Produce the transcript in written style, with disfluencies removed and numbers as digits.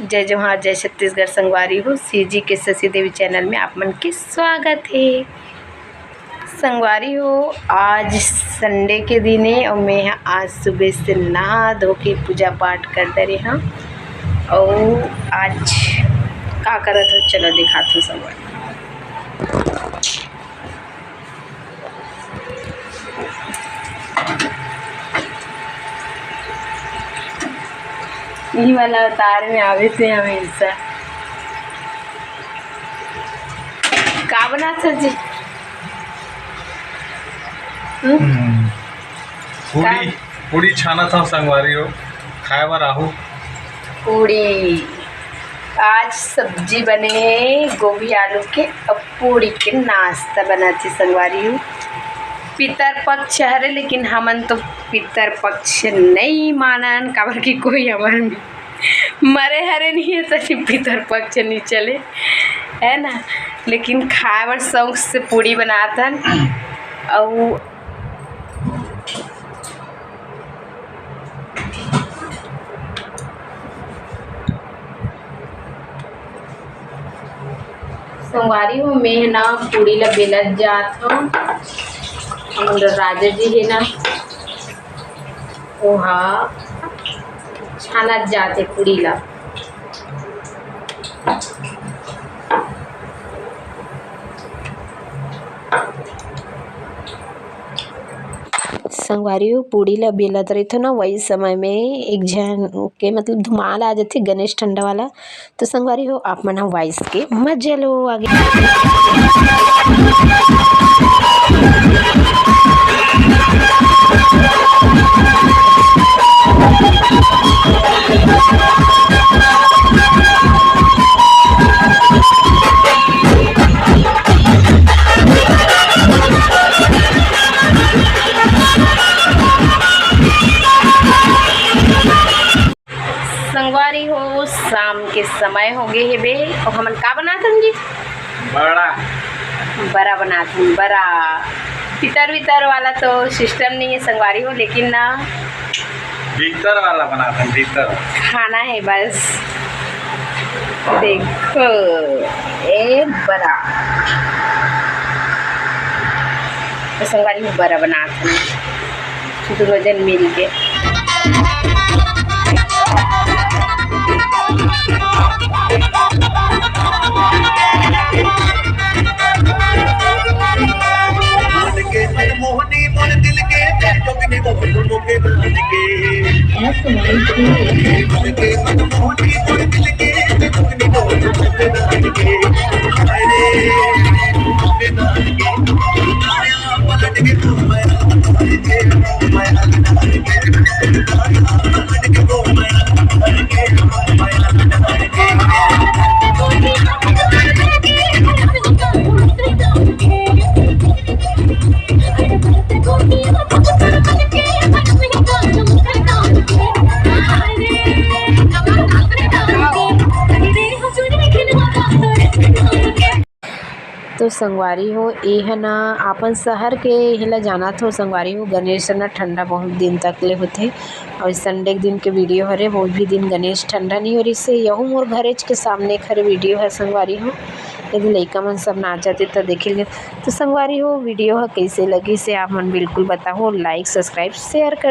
जय जोहार जय छत्तीसगढ़ संगवारी हो सीजी के शशि देवी चैनल में आप मन के स्वागत है। संगवारी हो आज संडे के दिन है और मैं आज सुबह से नहा धो के पूजा पाठ कर दे रही हूँ। और आज का करत हो चलो दिखाते हो संगवारी। यही वाला अवतार में आवे थे हमेशा। का बना सब्जी? पूड़ी छाना था संगवारी हो खाए बार आहू। पूड़ी आज सब्जी बने गोभी आलू के और पूड़ी के नाश्ता बनाती संगवारी हूँ। पितर पक्ष हरे लेकिन हमन तो पितर पक्ष नहीं मानन काबर की कोई हमन मरे हरे नहीं है तो पितर पक्ष नहीं चले है ना। लेकिन खाए बर शौक से पूड़ी बनातन और संगवारी हूँ मैं ना पूड़ी ला बेलत जात हूँ। और राजा जी है ना वहाँ छानत जाते पूड़ी ला। संगवारी हो पूड़ी ला बेलत रही थो ना वही समय में एक जन के मतलब धुमाल आ जाती गणेश ठंडा वाला। तो संगवारी हो आप मना वाइस के मजा लो आगे। संगवारी हो शाम के समय हो गए है बे और हमन का बनाथन जी? बड़ा बनाथन बड़ा। पितर वितर वाला तो सिस्टम नहीं है संगवारी हो लेकिन ना भीतर वाला बनाथन भीतर खाना है बस। देखो ए बड़ा तो संगवारी हो बड़ा बनाथन दोनों जन मिल के। तो संगवारी हो ये ना अपन शहर के हेला जाना थो संगवारी हो गणेश ना ठंडा बहुत दिन तक ले होते और संडे के दिन के वीडियो हरे वो भी दिन गणेश ठंडा नहीं और इससे यहूँ मोर घरेज के सामने खरे वीडियो है संगवारी हो। यदि लड़का मन सब नाचते तो देखेंगे। तो संगवारी हो वीडियो है कैसे लगी से आप मन बिल्कुल बताओ। लाइक सब्सक्राइब शेयर कर।